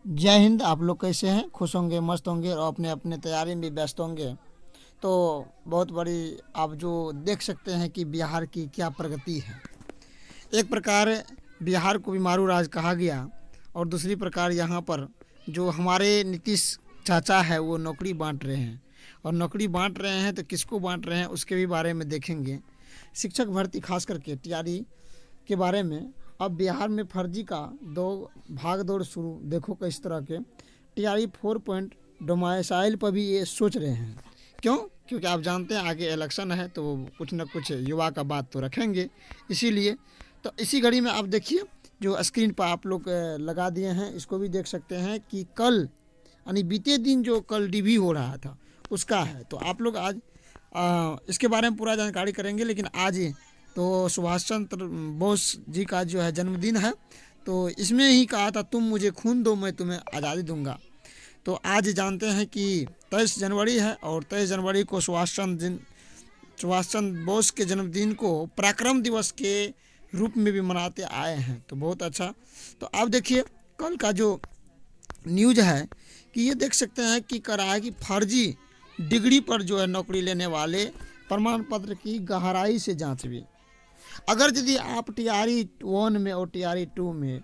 जय हिंद। आप लोग कैसे हैं? खुश होंगे, मस्त होंगे और अपने अपने तैयारी में व्यस्त होंगे। तो बहुत बड़ी आप जो देख सकते हैं कि बिहार की क्या प्रगति है। एक प्रकार बिहार को भी मारू राज कहा गया और दूसरी प्रकार यहाँ पर जो हमारे नीतीश चाचा है वो नौकरी बांट रहे हैं। और नौकरी बांट रहे हैं तो किसको बांट रहे हैं उसके भी बारे में देखेंगे। शिक्षक भर्ती खास करके टीआरई के बारे में। अब बिहार में फर्जी का दो भाग दौड़ शुरू, देखो किस तरह के टीआरई 4 डोमाइसाइल पर भी ये सोच रहे हैं। क्यों? क्योंकि आप जानते हैं आगे इलेक्शन है तो कुछ न कुछ युवा का बात तो रखेंगे। इसीलिए तो इसी घड़ी में आप देखिए जो स्क्रीन पर आप लोग लगा दिए हैं, इसको भी देख सकते हैं कि कल यानी बीते दिन जो कल डीबी हो रहा था उसका है। तो आप लोग आज इसके बारे में पूरा जानकारी करेंगे। लेकिन आज तो सुभाष चंद्र बोस जी का जो है जन्मदिन है, तो इसमें ही कहा था तुम मुझे खून दो मैं तुम्हें आज़ादी दूंगा। तो आज जानते हैं कि 23 जनवरी है और 23 जनवरी को सुभाष चंद्र बोस के जन्मदिन को पराक्रम दिवस के रूप में भी मनाते आए हैं। तो बहुत अच्छा। तो आप देखिए कल का जो न्यूज है कि ये देख सकते हैं कि करा है कि फर्जी डिग्री पर जो है नौकरी लेने वाले प्रमाण पत्र की गहराई से जांच भी। अगर यदि आप टीआरई 1 में और टीआरई 2 में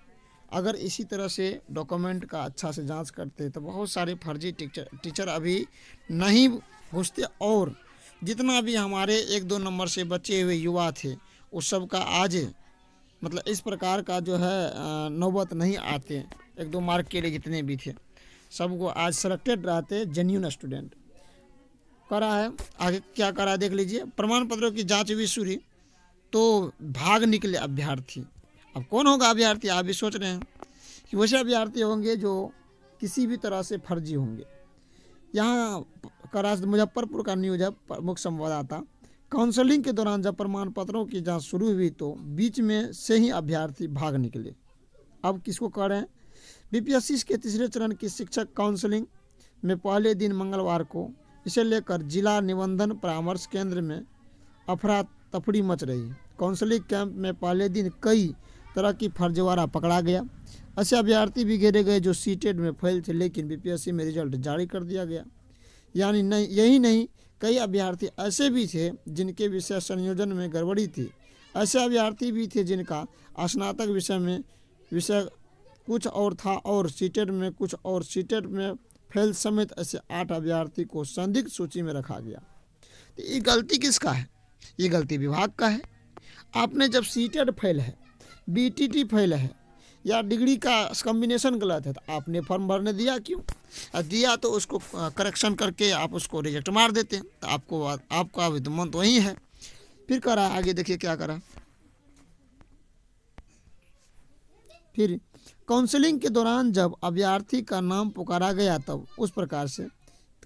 अगर इसी तरह से डॉक्यूमेंट का अच्छा से जांच करते तो बहुत सारे फर्जी टीचर अभी नहीं घुसते। और जितना भी हमारे 1-2 नंबर से बचे हुए युवा थे उस सब का आज मतलब इस प्रकार का जो है नौबत नहीं आते। 1-2 मार्क के लिए जितने भी थे सबको आज सेलेक्टेड रहते जेन्यून स्टूडेंट। करा है आगे क्या करा देख लीजिए। प्रमाण पत्रों की जांच भी शुरू तो भाग निकले अभ्यर्थी। अब कौन होगा अभ्यर्थी? आप भी सोच रहे हैं कि वैसे अभ्यर्थी होंगे जो किसी भी तरह से फर्जी होंगे। यहाँ करा मुजफ्फरपुर का न्यूज है, प्रमुख संवाददाता। काउंसलिंग के दौरान जब प्रमाण पत्रों की जांच शुरू हुई तो बीच में से ही अभ्यर्थी भाग निकले। अब किसको कह रहे हैं? बीपीएससी के तीसरे चरण की शिक्षक काउंसलिंग में पहले दिन मंगलवार को इसे लेकर जिला निबंधन परामर्श केंद्र में अफरा तफड़ी मच रही। काउंसलिंग कैंप में पहले दिन कई तरह की फर्जीवाड़ा पकड़ा गया। ऐसे अभ्यर्थी भी घेरे गए जो सीटेट में फेल थे लेकिन बीपीएससी में रिजल्ट जारी कर दिया गया। यानी नहीं, यही नहीं, कई अभ्यर्थी ऐसे भी थे जिनके विषय संयोजन में गड़बड़ी थी। ऐसे अभ्यर्थी भी थे जिनका स्नातक विषय कुछ और था और सीटेट में कुछ और। सीटेट में फेल समेत ऐसे 8 अभ्यर्थी को संदिग्ध सूची में रखा गया। तो ये गलती किसका है? ये गलती विभाग का है। आपने जब सीटेट फेल है, बीटीटी फेल है या डिग्री का कॉम्बिनेशन गलत है तो आपने फॉर्म भरने दिया क्यों? दिया तो उसको करेक्शन करके आप उसको रिजेक्ट मार देते हैं। तो आपका विद्यमान तो वही है। फिर करा आगे देखिए क्या करा। फिर काउंसलिंग के दौरान जब अभ्यर्थी का नाम पुकारा गया तब उस प्रकार से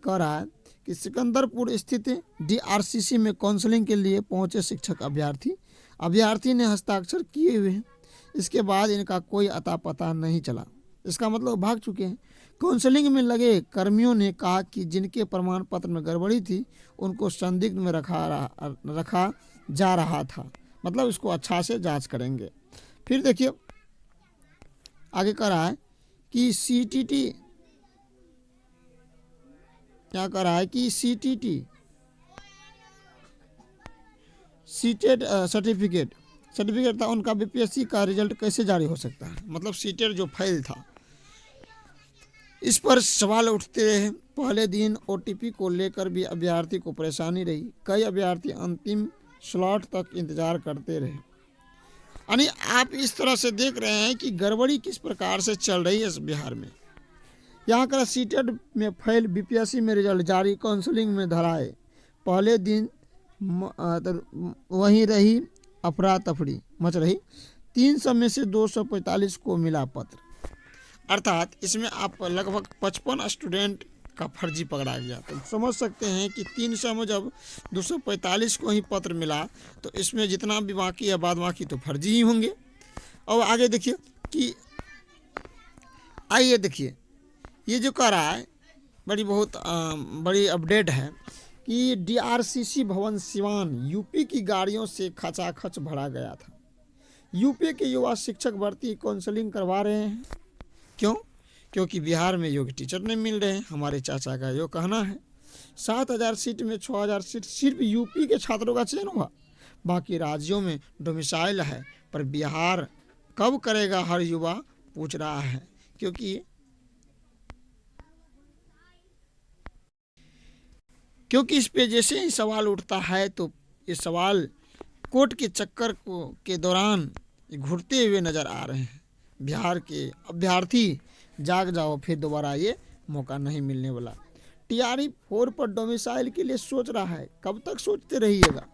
कह रहा है कि सिकंदरपुर स्थित डीआरसीसी में काउंसलिंग के लिए पहुंचे शिक्षक अभ्यर्थी ने हस्ताक्षर किए हुए हैं। इसके बाद इनका कोई अता पता नहीं चला। इसका मतलब भाग चुके हैं। काउंसलिंग में लगे कर्मियों ने कहा कि जिनके प्रमाण पत्र में गड़बड़ी थी उनको संदिग्ध में रखा जा रहा था। मतलब इसको अच्छा से जांच करेंगे। फिर देखिए आगे कह रहा है कि सीटीटी क्या कर रहा है कि सीटेट सर्टिफिकेट था उनका बीपीएससी का रिजल्ट कैसे जारी हो सकता है? मतलब सीटेट जो फेल था इस पर सवाल उठते रहे। पहले दिन ओटीपी को लेकर भी अभ्यर्थी को परेशानी रही। कई अभ्यर्थी अंतिम स्लॉट तक इंतजार करते रहे। यानी आप इस तरह से देख रहे हैं कि गड़बड़ी किस प्रकार से चल रही है इस बिहार में। यहाँ का सीटेट में फेल, बीपीएससी में रिजल्ट जारी, काउंसलिंग में धराए। पहले दिन वहीं रही अफरा तफड़ी मच रही। 300 में से 245 को मिला पत्र। अर्थात इसमें आप लगभग 55 स्टूडेंट का फर्जी पकड़ा गया। तो समझ सकते हैं कि 300 में जब 245 को ही पत्र मिला तो इसमें जितना भी बाकी है बाद बाकी तो फर्जी ही होंगे। और आगे देखिए कि आइए देखिए ये जो कह रहा है बड़ी अपडेट है कि डीआरसीसी भवन सिवान यूपी की गाड़ियों से खचाखच भरा गया था। यूपी के युवा शिक्षक भर्ती काउंसलिंग करवा रहे हैं। क्यों? क्योंकि बिहार में योग्य टीचर नहीं मिल रहे हैं। हमारे चाचा का यो कहना है। 7,000 सीट में 6,000 सीट सिर्फ यूपी के छात्रों का चयन हुआ, बाकी राज्यों में डोमिसाइल है, पर बिहार कब करेगा हर युवा पूछ रहा है। क्योंकि इस पे जैसे ही सवाल उठता है तो ये सवाल कोर्ट के चक्कर के दौरान घूरते हुए नज़र आ रहे हैं। बिहार के अभ्यर्थी जाग जाओ, फिर दोबारा ये मौका नहीं मिलने वाला। टीआरई 4 पर डोमिसाइल के लिए सोच रहा है, कब तक सोचते रहिएगा।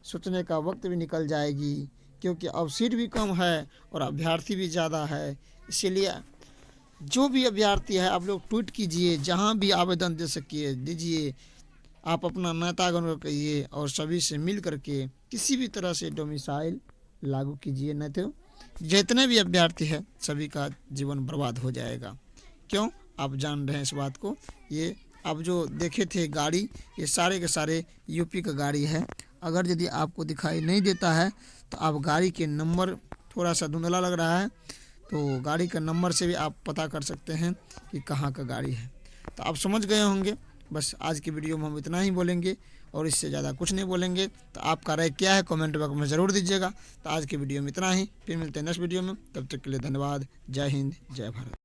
सोचने का वक्त भी निकल जाएगी, क्योंकि अब सीट भी कम है और अभ्यर्थी भी ज़्यादा है। इसीलिए जो भी अभ्यर्थी है आप लोग ट्वीट कीजिए, जहाँ भी आवेदन दे सकिए दीजिए, आप अपना नेतागण को कहिए और सभी से मिल करके किसी भी तरह से डोमिसाइल लागू कीजिए, नहीं तो जितने भी अभ्यर्थी हैं सभी का जीवन बर्बाद हो जाएगा। क्यों, आप जान रहे हैं इस बात को। ये आप जो देखे थे गाड़ी, ये सारे के सारे यूपी का गाड़ी है। अगर यदि आपको दिखाई नहीं देता है तो आप गाड़ी के नंबर, थोड़ा सा धुंधला लग रहा है तो गाड़ी का नंबर से भी आप पता कर सकते हैं कि कहाँ का गाड़ी है। तो आप समझ गए होंगे। बस आज की वीडियो में हम इतना ही बोलेंगे और इससे ज़्यादा कुछ नहीं बोलेंगे। तो आपका राय क्या है कमेंट बॉक्स में ज़रूर दीजिएगा। तो आज की वीडियो में इतना ही, फिर मिलते हैं नेक्स्ट वीडियो में। तब तक के लिए धन्यवाद। जय हिंद, जय भारत।